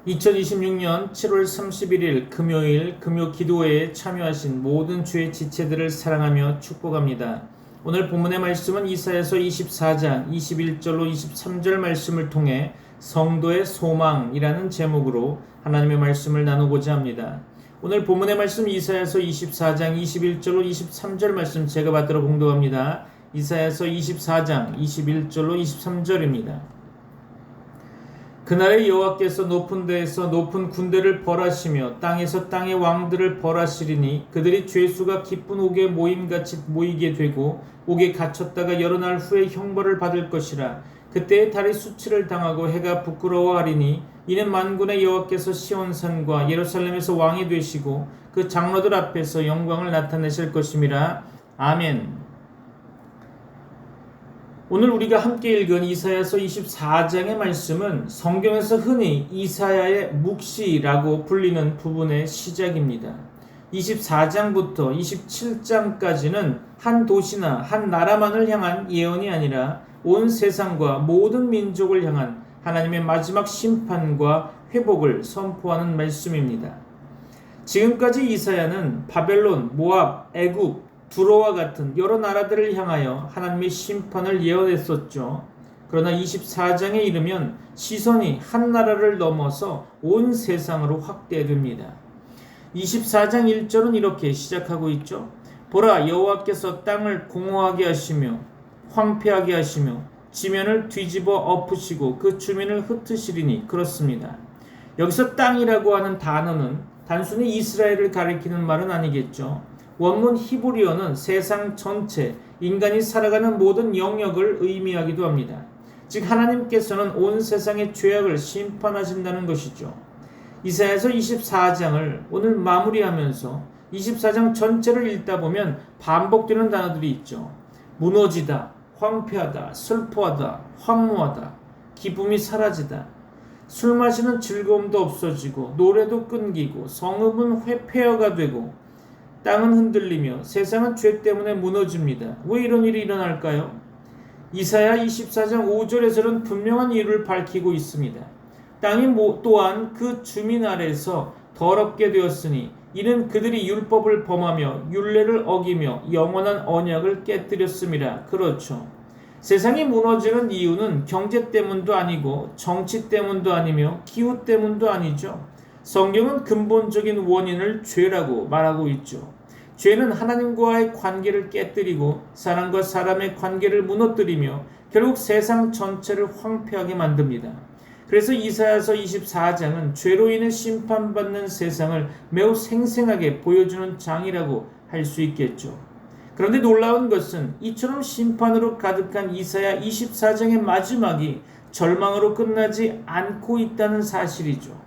2026년 7월 31일 금요일 금요 기도회에 참여하신 모든 주의 지체들을 사랑하며 축복합니다. 오늘 본문의 말씀은 이사야서 24장 21절로 23절 말씀을 통해 성도의 소망이라는 제목으로 하나님의 말씀을 나누고자 합니다. 오늘 본문의 말씀 이사야서 24장 21절로 23절 말씀 제가 받들어 봉독합니다. 이사야서 24장 21절로 23절입니다. 그날의 여호와께서 높은 데에서 높은 군대를 벌하시며 땅에서 땅의 왕들을 벌하시리니 그들이 죄수가 기쁜 옥에 모임같이 모이게 되고 옥에 갇혔다가 여러 날 후에 형벌을 받을 것이라. 그때의 달이 수치를 당하고 해가 부끄러워하리니 이는 만군의 여호와께서 시온산과 예루살렘에서 왕이 되시고 그 장로들 앞에서 영광을 나타내실 것임이라. 아멘. 오늘 우리가 함께 읽은 이사야서 24장의 말씀은 성경에서 흔히 이사야의 묵시라고 불리는 부분의 시작입니다. 24장부터 27장까지는 한 도시나 한 나라만을 향한 예언이 아니라 온 세상과 모든 민족을 향한 하나님의 마지막 심판과 회복을 선포하는 말씀입니다. 지금까지 이사야는 바벨론, 모압, 애굽, 두로와 같은 여러 나라들을 향하여 하나님의 심판을 예언했었죠. 그러나 24장에 이르면 시선이 한 나라를 넘어서 온 세상으로 확대됩니다. 24장 1절은 이렇게 시작하고 있죠. 보라, 여호와께서 땅을 공허하게 하시며 황폐하게 하시며 지면을 뒤집어 엎으시고 그 주민을 흩으시리니. 그렇습니다. 여기서 땅이라고 하는 단어는 단순히 이스라엘을 가리키는 말은 아니겠죠. 원문 히브리어는 세상 전체, 인간이 살아가는 모든 영역을 의미하기도 합니다. 즉 하나님께서는 온 세상의 죄악을 심판하신다는 것이죠. 이사야서 24장을 오늘 마무리하면서 24장 전체를 읽다 보면 반복되는 단어들이 있죠. 무너지다, 황폐하다, 슬퍼하다, 황무하다, 기쁨이 사라지다, 술 마시는 즐거움도 없어지고 노래도 끊기고 성읍은 회폐허가 되고 땅은 흔들리며 세상은 죄 때문에 무너집니다. 왜 이런 일이 일어날까요? 이사야 24장 5절에서는 분명한 이유를 밝히고 있습니다. 땅이 또한 그 주민 아래에서 더럽게 되었으니 이는 그들이 율법을 범하며 율례를 어기며 영원한 언약을 깨뜨렸음이라. 그렇죠. 세상이 무너지는 이유는 경제 때문도 아니고 정치 때문도 아니며 기후 때문도 아니죠. 성경은 근본적인 원인을 죄라고 말하고 있죠. 죄는 하나님과의 관계를 깨뜨리고 사람과 사람의 관계를 무너뜨리며 결국 세상 전체를 황폐하게 만듭니다. 그래서 이사야서 24장은 죄로 인해 심판받는 세상을 매우 생생하게 보여주는 장이라고 할 수 있겠죠. 그런데 놀라운 것은 이처럼 심판으로 가득한 이사야 24장의 마지막이 절망으로 끝나지 않고 있다는 사실이죠.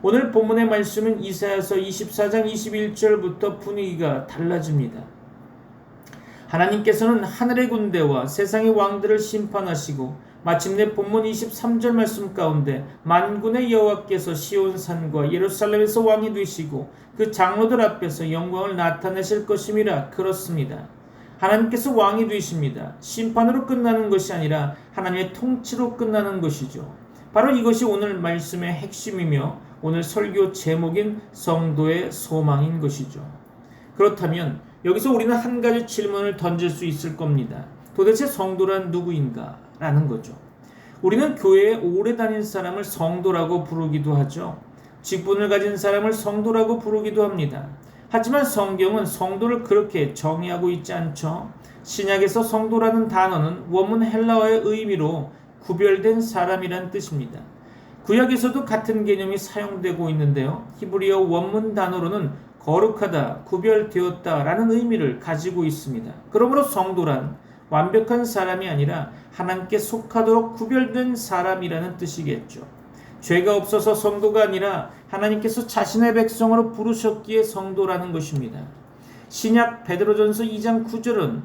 오늘 본문의 말씀은 이사야서 24장 21절부터 분위기가 달라집니다. 하나님께서는 하늘의 군대와 세상의 왕들을 심판하시고 마침내 본문 23절 말씀 가운데 만군의 여호와께서 시온산과 예루살렘에서 왕이 되시고 그 장로들 앞에서 영광을 나타내실 것임이라. 그렇습니다. 하나님께서 왕이 되십니다. 심판으로 끝나는 것이 아니라 하나님의 통치로 끝나는 것이죠. 바로 이것이 오늘 말씀의 핵심이며 오늘 설교 제목인 성도의 소망인 것이죠. 그렇다면 여기서 우리는 한 가지 질문을 던질 수 있을 겁니다. 도대체 성도란 누구인가? 라는 거죠. 우리는 교회에 오래 다닌 사람을 성도라고 부르기도 하죠. 직분을 가진 사람을 성도라고 부르기도 합니다. 하지만 성경은 성도를 그렇게 정의하고 있지 않죠. 신약에서 성도라는 단어는 원문 헬라어의 의미로 구별된 사람이란 뜻입니다. 구약에서도 같은 개념이 사용되고 있는데요. 히브리어 원문 단어로는 거룩하다, 구별되었다 라는 의미를 가지고 있습니다. 그러므로 성도란 완벽한 사람이 아니라 하나님께 속하도록 구별된 사람이라는 뜻이겠죠. 죄가 없어서 성도가 아니라 하나님께서 자신의 백성으로 부르셨기에 성도라는 것입니다. 신약 베드로전서 2장 9절은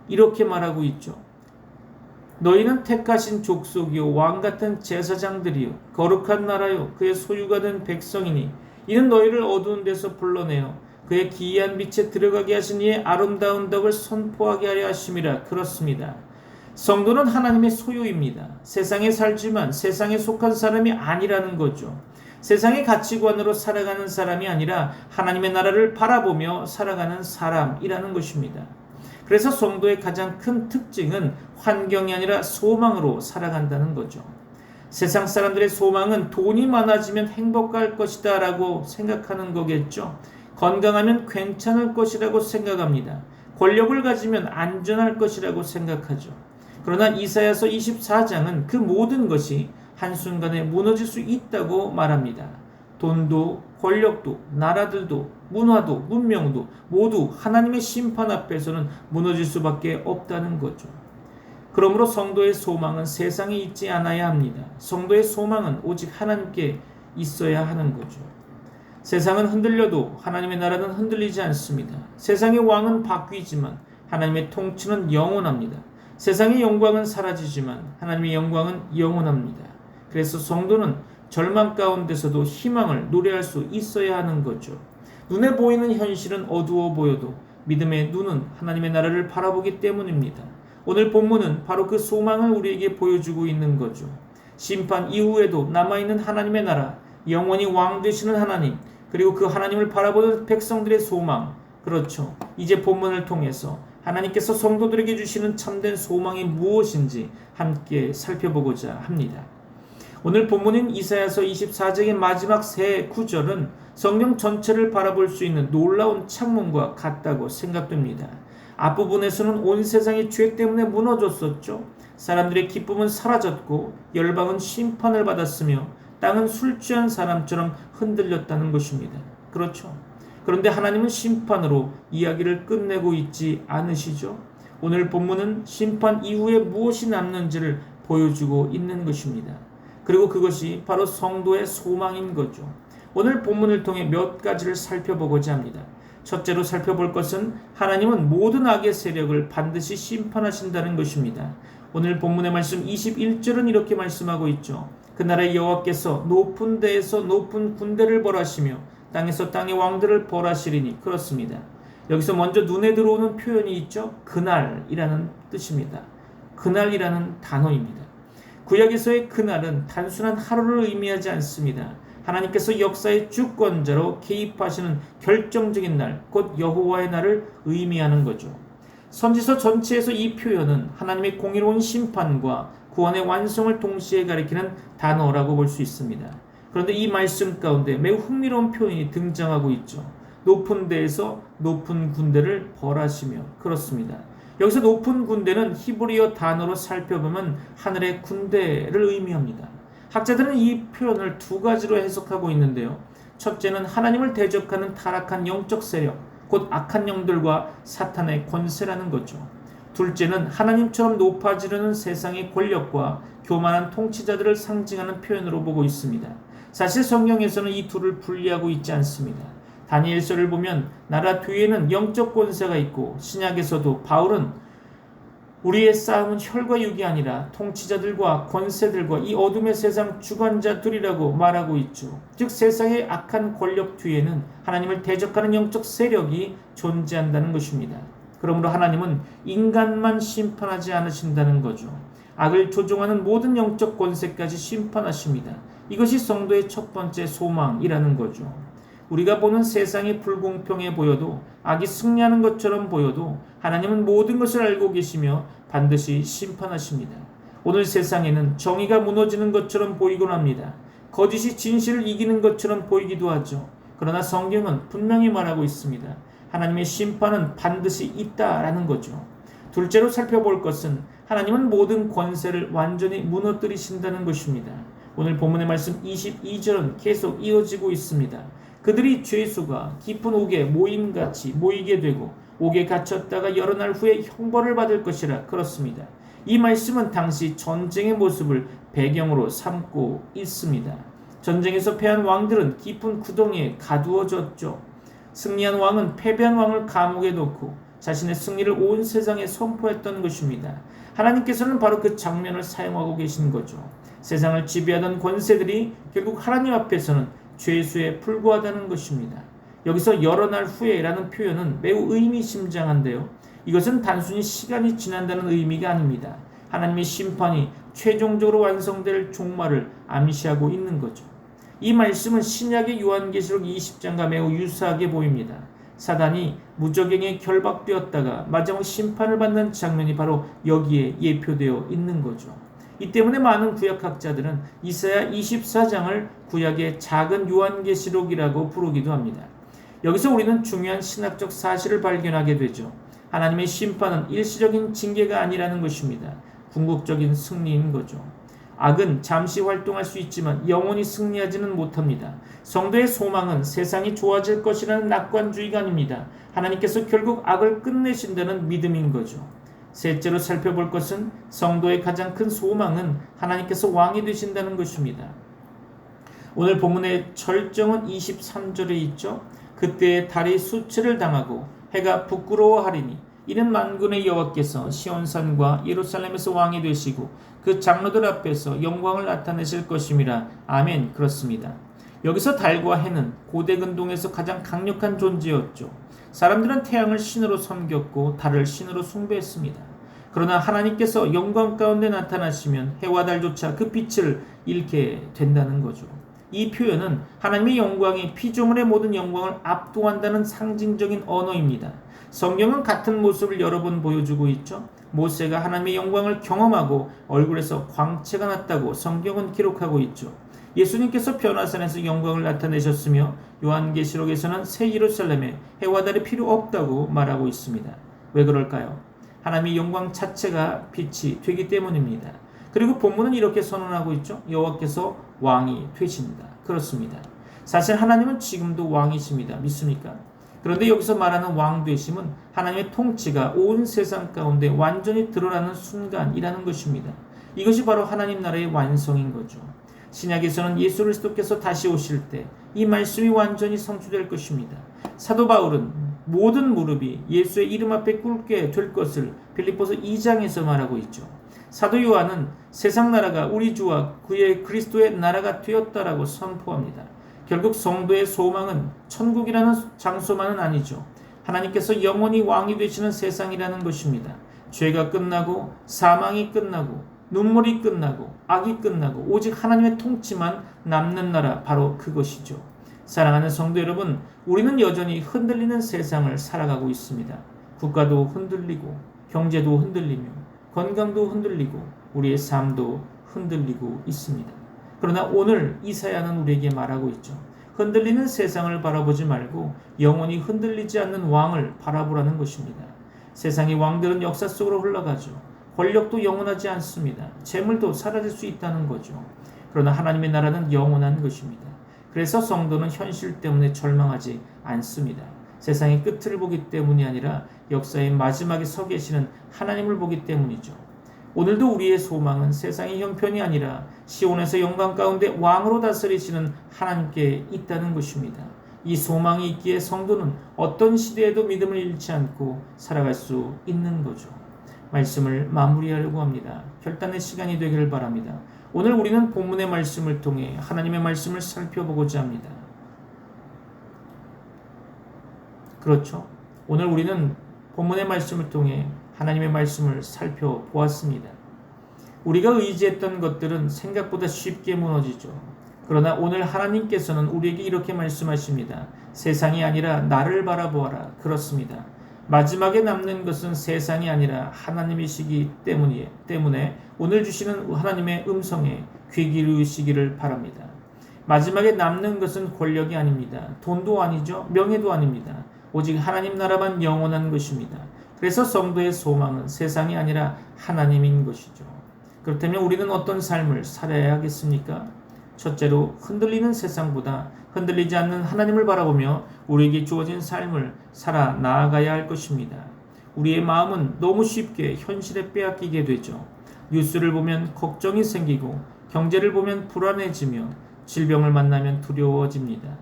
이렇게 말하고 있죠. 너희는 택하신 족속이요 왕같은 제사장들이요 거룩한 나라요 그의 소유가 된 백성이니 이는 너희를 어두운 데서 불러내어 그의 기이한 빛에 들어가게 하신 이의 아름다운 덕을 선포하게 하려 하심이라. 그렇습니다. 성도는 하나님의 소유입니다. 세상에 살지만 세상에 속한 사람이 아니라는 거죠. 세상의 가치관으로 살아가는 사람이 아니라 하나님의 나라를 바라보며 살아가는 사람이라는 것입니다. 그래서 성도의 가장 큰 특징은 환경이 아니라 소망으로 살아간다는 거죠. 세상 사람들의 소망은 돈이 많아지면 행복할 것이다 라고 생각하는 거겠죠. 건강하면 괜찮을 것이라고 생각합니다. 권력을 가지면 안전할 것이라고 생각하죠. 그러나 이사야서 24장은 그 모든 것이 한순간에 무너질 수 있다고 말합니다. 돈도 권력도 나라들도 문화도 문명도 모두 하나님의 심판 앞에서는 무너질 수밖에 없다는 거죠. 그러므로 성도의 소망은 세상에 있지 않아야 합니다. 성도의 소망은 오직 하나님께 있어야 하는 거죠. 세상은 흔들려도 하나님의 나라는 흔들리지 않습니다. 세상의 왕은 바뀌지만 하나님의 통치는 영원합니다. 세상의 영광은 사라지지만 하나님의 영광은 영원합니다. 그래서 성도는 절망 가운데서도 희망을 노래할 수 있어야 하는 거죠. 눈에 보이는 현실은 어두워 보여도 믿음의 눈은 하나님의 나라를 바라보기 때문입니다. 오늘 본문은 바로 그 소망을 우리에게 보여주고 있는 거죠. 심판 이후에도 남아있는 하나님의 나라, 영원히 왕 되시는 하나님, 그리고 그 하나님을 바라보는 백성들의 소망. 그렇죠. 이제 본문을 통해서 하나님께서 성도들에게 주시는 참된 소망이 무엇인지 함께 살펴보고자 합니다. 오늘 본문인 이사야서 24장의 마지막 세 구절은 성경 전체를 바라볼 수 있는 놀라운 창문과 같다고 생각됩니다. 앞부분에서는 온 세상이 죄 때문에 무너졌었죠. 사람들의 기쁨은 사라졌고 열방은 심판을 받았으며 땅은 술 취한 사람처럼 흔들렸다는 것입니다. 그렇죠. 그런데 하나님은 심판으로 이야기를 끝내고 있지 않으시죠? 오늘 본문은 심판 이후에 무엇이 남는지를 보여주고 있는 것입니다. 그리고 그것이 바로 성도의 소망인 거죠. 오늘 본문을 통해 몇 가지를 살펴보고자 합니다. 첫째로 살펴볼 것은 하나님은 모든 악의 세력을 반드시 심판하신다는 것입니다. 오늘 본문의 말씀 21절은 이렇게 말씀하고 있죠. 그날의 여호와께서 높은 데에서 높은 군대를 벌하시며 땅에서 땅의 왕들을 벌하시리니. 그렇습니다. 여기서 먼저 눈에 들어오는 표현이 있죠. 그날이라는 뜻입니다. 그날이라는 단어입니다. 구약에서의 그날은 단순한 하루를 의미하지 않습니다. 하나님께서 역사의 주권자로 개입하시는 결정적인 날, 곧 여호와의 날을 의미하는 거죠. 선지서 전체에서 이 표현은 하나님의 공의로운 심판과 구원의 완성을 동시에 가리키는 단어라고 볼 수 있습니다. 그런데 이 말씀 가운데 매우 흥미로운 표현이 등장하고 있죠. 높은 데에서 높은 군대를 벌하시며. 그렇습니다. 여기서 높은 군대는 히브리어 단어로 살펴보면 하늘의 군대를 의미합니다. 학자들은 이 표현을 두 가지로 해석하고 있는데요. 첫째는 하나님을 대적하는 타락한 영적 세력, 곧 악한 영들과 사탄의 권세라는 거죠. 둘째는 하나님처럼 높아지려는 세상의 권력과 교만한 통치자들을 상징하는 표현으로 보고 있습니다. 사실 성경에서는 이 둘을 분리하고 있지 않습니다. 다니엘서를 보면 나라 뒤에는 영적 권세가 있고, 신약에서도 바울은 우리의 싸움은 혈과 육이 아니라 통치자들과 권세들과 이 어둠의 세상 주관자들이라고 말하고 있죠. 즉 세상의 악한 권력 뒤에는 하나님을 대적하는 영적 세력이 존재한다는 것입니다. 그러므로 하나님은 인간만 심판하지 않으신다는 거죠. 악을 조종하는 모든 영적 권세까지 심판하십니다. 이것이 성도의 첫 번째 소망이라는 거죠. 우리가 보는 세상이 불공평해 보여도, 악이 승리하는 것처럼 보여도 하나님은 모든 것을 알고 계시며 반드시 심판하십니다. 오늘 세상에는 정의가 무너지는 것처럼 보이곤 합니다. 거짓이 진실을 이기는 것처럼 보이기도 하죠. 그러나 성경은 분명히 말하고 있습니다. 하나님의 심판은 반드시 있다라는 거죠. 둘째로 살펴볼 것은 하나님은 모든 권세를 완전히 무너뜨리신다는 것입니다. 오늘 본문의 말씀 22절은 계속 이어지고 있습니다. 그들이 죄수가 깊은 옥에 모임같이 모이게 되고 옥에 갇혔다가 여러 날 후에 형벌을 받을 것이라. 그렇습니다. 이 말씀은 당시 전쟁의 모습을 배경으로 삼고 있습니다. 전쟁에서 패한 왕들은 깊은 구덩이에 가두어졌죠. 승리한 왕은 패배한 왕을 감옥에 놓고 자신의 승리를 온 세상에 선포했던 것입니다. 하나님께서는 바로 그 장면을 사용하고 계신 거죠. 세상을 지배하던 권세들이 결국 하나님 앞에서는 죄수에 불과하다는 것입니다. 여기서 여러 날 후에라는 표현은 매우 의미심장한데요. 이것은 단순히 시간이 지난다는 의미가 아닙니다. 하나님의 심판이 최종적으로 완성될 종말을 암시하고 있는 거죠. 이 말씀은 신약의 요한계시록 20장과 매우 유사하게 보입니다. 사단이 무적행에 결박되었다가 마지막 심판을 받는 장면이 바로 여기에 예표되어 있는 거죠. 이 때문에 많은 구약학자들은 이사야 24장을 구약의 작은 요한계시록이라고 부르기도 합니다. 여기서 우리는 중요한 신학적 사실을 발견하게 되죠. 하나님의 심판은 일시적인 징계가 아니라는 것입니다. 궁극적인 승리인 거죠. 악은 잠시 활동할 수 있지만 영원히 승리하지는 못합니다. 성도의 소망은 세상이 좋아질 것이라는 낙관주의가 아닙니다. 하나님께서 결국 악을 끝내신다는 믿음인 거죠. 셋째로 살펴볼 것은 성도의 가장 큰 소망은 하나님께서 왕이 되신다는 것입니다. 오늘 본문의 철정은 23절에 있죠. 그때 달이 수치를 당하고 해가 부끄러워하리니 이는 만군의 여호와께서 시온산과 예루살렘에서 왕이 되시고 그 장로들 앞에서 영광을 나타내실 것임이라. 아멘. 그렇습니다. 여기서 달과 해는 고대 근동에서 가장 강력한 존재였죠. 사람들은 태양을 신으로 섬겼고 달을 신으로 숭배했습니다. 그러나 하나님께서 영광 가운데 나타나시면 해와 달조차 그 빛을 잃게 된다는 거죠. 이 표현은 하나님의 영광이 피조물의 모든 영광을 압도한다는 상징적인 언어입니다. 성경은 같은 모습을 여러 번 보여주고 있죠. 모세가 하나님의 영광을 경험하고 얼굴에서 광채가 났다고 성경은 기록하고 있죠. 예수님께서 변화산에서 영광을 나타내셨으며 요한계시록에서는 새 예루살렘에 해와 달이 필요 없다고 말하고 있습니다. 왜 그럴까요? 하나님의 영광 자체가 빛이 되기 때문입니다. 그리고 본문은 이렇게 선언하고 있죠. 여호와께서 왕이 되십니다. 그렇습니다. 사실 하나님은 지금도 왕이십니다. 믿습니까? 그런데 여기서 말하는 왕 되심은 하나님의 통치가 온 세상 가운데 완전히 드러나는 순간이라는 것입니다. 이것이 바로 하나님 나라의 완성인 거죠. 신약에서는 예수 그리스도께서 다시 오실 때 이 말씀이 완전히 성취될 것입니다. 사도 바울은 모든 무릎이 예수의 이름 앞에 꿇게 될 것을 빌립보서 2장에서 말하고 있죠. 사도 요한은 세상 나라가 우리 주와 그의 그리스도의 나라가 되었다라고 선포합니다. 결국 성도의 소망은 천국이라는 장소만은 아니죠. 하나님께서 영원히 왕이 되시는 세상이라는 것입니다. 죄가 끝나고 사망이 끝나고 눈물이 끝나고 악이 끝나고 오직 하나님의 통치만 남는 나라, 바로 그것이죠. 사랑하는 성도 여러분, 우리는 여전히 흔들리는 세상을 살아가고 있습니다. 국가도 흔들리고 경제도 흔들리며 건강도 흔들리고 우리의 삶도 흔들리고 있습니다. 그러나 오늘 이사야는 우리에게 말하고 있죠. 흔들리는 세상을 바라보지 말고 영원히 흔들리지 않는 왕을 바라보라는 것입니다. 세상의 왕들은 역사 속으로 흘러가죠. 권력도 영원하지 않습니다. 재물도 사라질 수 있다는 거죠. 그러나 하나님의 나라는 영원한 것입니다. 그래서 성도는 현실 때문에 절망하지 않습니다. 세상의 끝을 보기 때문이 아니라 역사의 마지막에 서 계시는 하나님을 보기 때문이죠. 오늘도 우리의 소망은 세상의 형편이 아니라 시온에서 영광 가운데 왕으로 다스리시는 하나님께 있다는 것입니다. 이 소망이 있기에 성도는 어떤 시대에도 믿음을 잃지 않고 살아갈 수 있는 거죠. 말씀을 마무리하려고 합니다. 결단의 시간이 되기를 바랍니다. 오늘 우리는 본문의 말씀을 통해 하나님의 말씀을 살펴보고자 합니다. 그렇죠? 오늘 우리는 본문의 말씀을 통해 하나님의 말씀을 살펴보았습니다. 우리가 의지했던 것들은 생각보다 쉽게 무너지죠. 그러나 오늘 하나님께서는 우리에게 이렇게 말씀하십니다. 세상이 아니라 나를 바라보아라. 그렇습니다. 마지막에 남는 것은 세상이 아니라 하나님이시기 때문에 오늘 주시는 하나님의 음성에 귀 기울이시기를 바랍니다. 마지막에 남는 것은 권력이 아닙니다. 돈도 아니죠. 명예도 아닙니다. 오직 하나님 나라만 영원한 것입니다. 그래서 성도의 소망은 세상이 아니라 하나님인 것이죠. 그렇다면 우리는 어떤 삶을 살아야 하겠습니까? 첫째로 흔들리는 세상보다 흔들리지 않는 하나님을 바라보며 우리에게 주어진 삶을 살아 나아가야 할 것입니다. 우리의 마음은 너무 쉽게 현실에 빼앗기게 되죠. 뉴스를 보면 걱정이 생기고 경제를 보면 불안해지며 질병을 만나면 두려워집니다.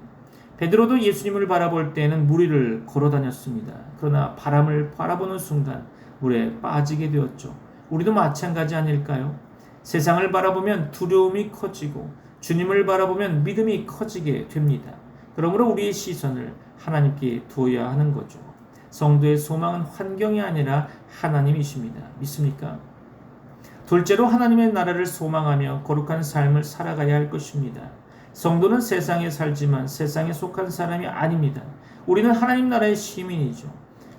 베드로도 예수님을 바라볼 때에는 물 위를 걸어 다녔습니다. 그러나 바람을 바라보는 순간 물에 빠지게 되었죠. 우리도 마찬가지 아닐까요? 세상을 바라보면 두려움이 커지고 주님을 바라보면 믿음이 커지게 됩니다. 그러므로 우리의 시선을 하나님께 두어야 하는 거죠. 성도의 소망은 환경이 아니라 하나님이십니다. 믿습니까? 둘째로 하나님의 나라를 소망하며 거룩한 삶을 살아가야 할 것입니다. 성도는 세상에 살지만 세상에 속한 사람이 아닙니다. 우리는 하나님 나라의 시민이죠.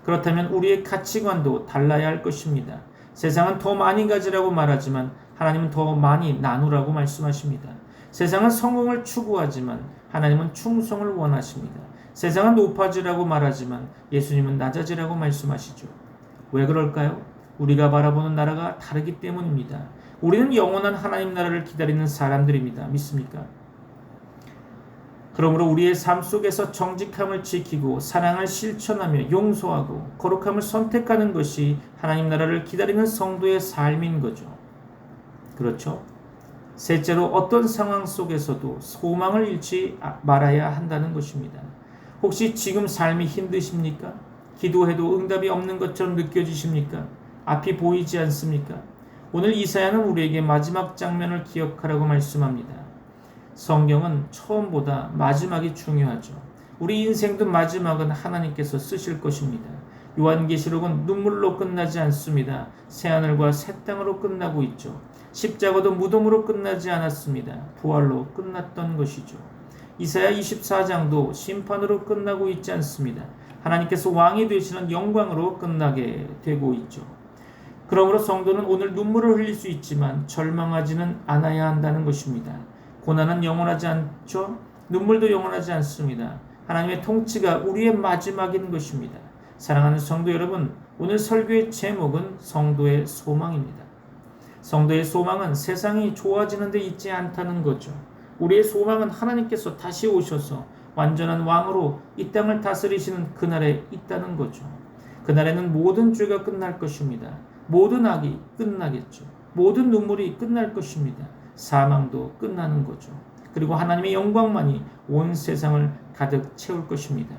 그렇다면 우리의 가치관도 달라야 할 것입니다. 세상은 더 많이 가지라고 말하지만 하나님은 더 많이 나누라고 말씀하십니다. 세상은 성공을 추구하지만 하나님은 충성을 원하십니다. 세상은 높아지라고 말하지만 예수님은 낮아지라고 말씀하시죠. 왜 그럴까요? 우리가 바라보는 나라가 다르기 때문입니다. 우리는 영원한 하나님 나라를 기다리는 사람들입니다. 믿습니까? 그러므로 우리의 삶 속에서 정직함을 지키고 사랑을 실천하며 용서하고 거룩함을 선택하는 것이 하나님 나라를 기다리는 성도의 삶인 거죠. 그렇죠? 셋째로 어떤 상황 속에서도 소망을 잃지 말아야 한다는 것입니다. 혹시 지금 삶이 힘드십니까? 기도해도 응답이 없는 것처럼 느껴지십니까? 앞이 보이지 않습니까? 오늘 이사야는 우리에게 마지막 장면을 기억하라고 말씀합니다. 성경은 처음보다 마지막이 중요하죠. 우리 인생도 마지막은 하나님께서 쓰실 것입니다. 요한계시록은 눈물로 끝나지 않습니다. 새하늘과 새 땅으로 끝나고 있죠. 십자가도 무덤으로 끝나지 않았습니다. 부활로 끝났던 것이죠. 이사야 24장도 심판으로 끝나고 있지 않습니다. 하나님께서 왕이 되시는 영광으로 끝나게 되고 있죠. 그러므로 성도는 오늘 눈물을 흘릴 수 있지만 절망하지는 않아야 한다는 것입니다. 고난은 영원하지 않죠? 눈물도 영원하지 않습니다. 하나님의 통치가 우리의 마지막인 것입니다. 사랑하는 성도 여러분, 오늘 설교의 제목은 성도의 소망입니다. 성도의 소망은 세상이 좋아지는 데 있지 않다는 거죠. 우리의 소망은 하나님께서 다시 오셔서 완전한 왕으로 이 땅을 다스리시는 그날에 있다는 거죠. 그날에는 모든 죄가 끝날 것입니다. 모든 악이 끝나겠죠. 모든 눈물이 끝날 것입니다. 사망도 끝나는 거죠. 그리고 하나님의 영광만이 온 세상을 가득 채울 것입니다.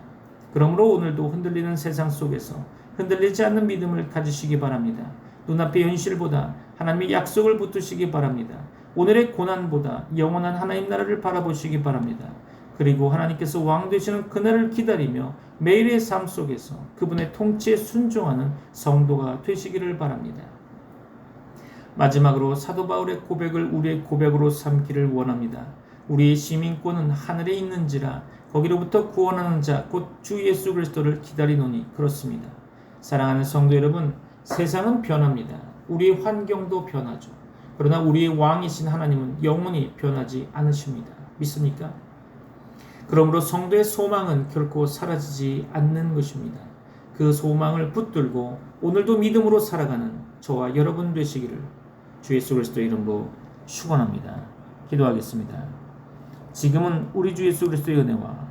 그러므로 오늘도 흔들리는 세상 속에서 흔들리지 않는 믿음을 가지시기 바랍니다. 눈앞의 현실보다 하나님의 약속을 붙드시기 바랍니다. 오늘의 고난보다 영원한 하나님 나라를 바라보시기 바랍니다. 그리고 하나님께서 왕 되시는 그날을 기다리며 매일의 삶 속에서 그분의 통치에 순종하는 성도가 되시기를 바랍니다. 마지막으로 사도 바울의 고백을 우리의 고백으로 삼기를 원합니다. 우리의 시민권은 하늘에 있는지라 거기로부터 구원하는 자 곧 주 예수 그리스도를 기다리노니 그렇습니다. 사랑하는 성도 여러분, 세상은 변합니다. 우리의 환경도 변하죠. 그러나 우리의 왕이신 하나님은 영원히 변하지 않으십니다. 믿습니까? 그러므로 성도의 소망은 결코 사라지지 않는 것입니다. 그 소망을 붙들고 오늘도 믿음으로 살아가는 저와 여러분 되시기를 주 예수 그리스도의 이름으로 축원합니다. 기도하겠습니다. 지금은 우리 주 예수 그리스도의 은혜와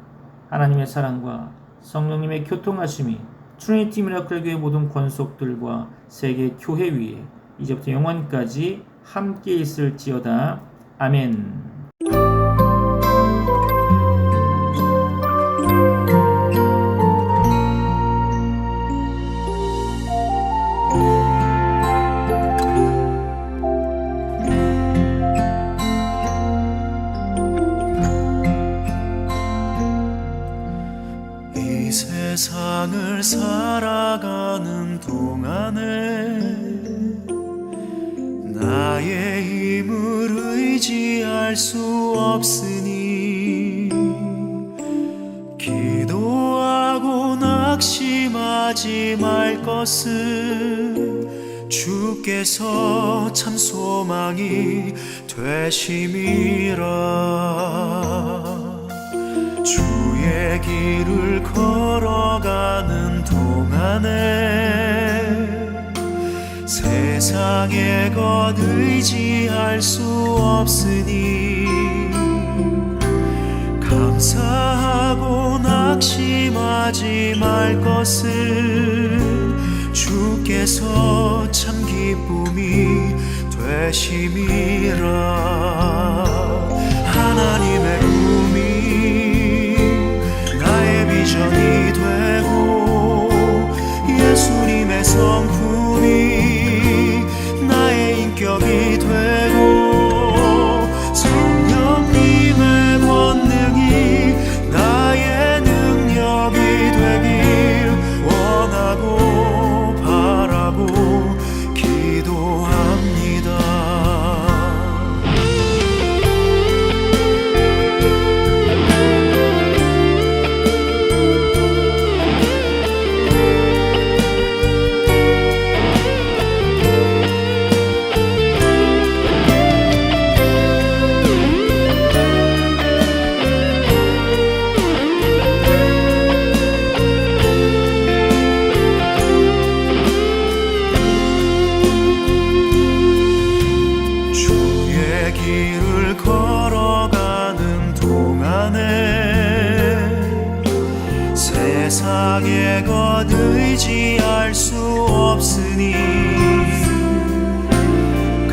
하나님의 사랑과 성령님의 교통하심이 트리니티 미라클 교회 모든 권속들과 세계 교회 위에 이제부터 영원까지 함께 있을지어다. 아멘. 세상을 살아가는 동안에 나의 힘을 의지할 수 없으니 기도하고 낙심하지 말 것은 주께서 참 소망이 되심이라. 주의 길을 걸어가는 동안에 세상의 것 의지할 수 없으니 감사하고 낙심하지 말 것은 주께서 참 기쁨이 되심이라. 하나님의 꿈이 비전이 되고 예수님의 성품이 나의 인격이 되고 성령님의 권능이 나의 능력이 되길 원하고 바라고 기도합니다. 세상의 것 의지할 수 없으니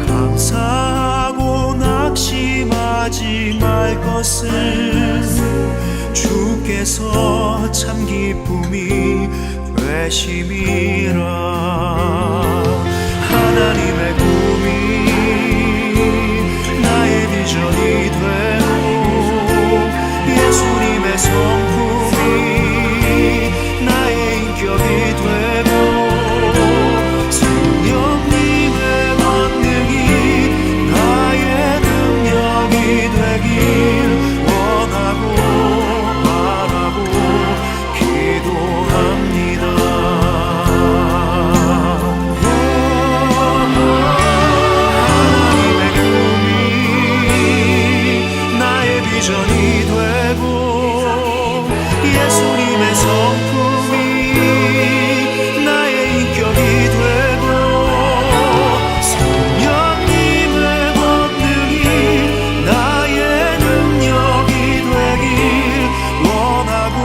감사하고 낙심하지 말 것을 주께서 참 기쁨이 되심이라. 하나님의 꿈이 나의 비전이 되고 예수님의 성품이 나의 인격이 되고 성령님의 권능이 나의 능력이 되길 원하고 바라고 기도합니다. 하나님의 꿈이 나의 비전이 되고 예수님의 성품이 나의 인격이 되고 성령님의 권능이 나의 능력이 되길 원하고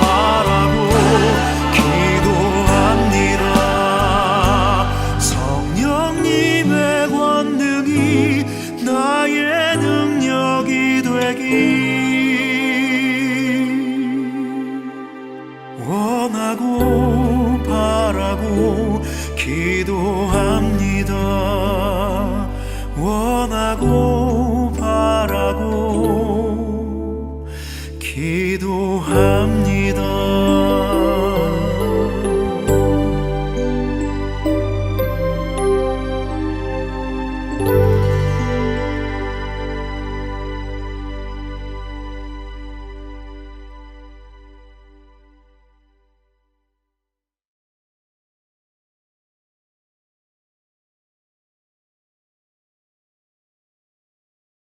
바라고 기도합니다. 성령님의 권능이 나의 능력이 되길 원하고 바라고 기도합니다.